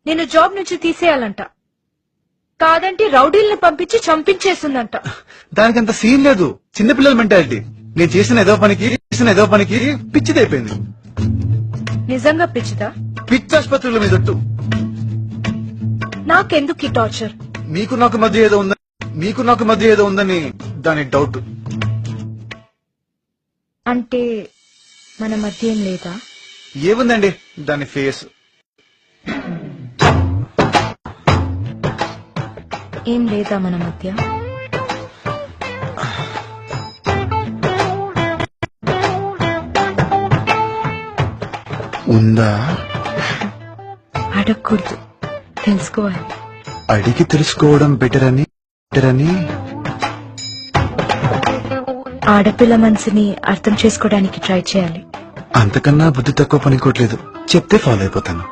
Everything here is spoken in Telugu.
నేను జాబ్ నుంచి తీసేయాలంట. కాదంటే రౌడీల్ని పంపించి చంపించేస్తుందంట. దానికంత సీన్ లేదు, చిన్నపిల్లల మెంటాలిటీ. నేను చేసిన ఏదో పనికి పిచ్చిదైపోయింది. నిజంగా పిచ్చిదా? పిచ్చాసుపత్రుల మీదట్టు. నాకెందుకు ఈ టార్చర్? మీకు నాకు మధ్య ఏదో ఉందని దాని డౌట్. అంటే మన మధ్య ఏం లేదా? ఏముందండి దాని ఫేస్. ఏం లేదా మన మధ్య? ఉందా? అడగకూడదు, తెలుసుకోవాలి. అడిగి తెలుసుకోవడం బెటర్ అని ఆడపిల్ల మనసుని అర్థం చేసుకోవడానికి ట్రై చేయాలి. అంతకన్నా బుద్ధి తక్కువ పనికోట్లేదు. చెప్తే ఫాలో అయిపోతాను.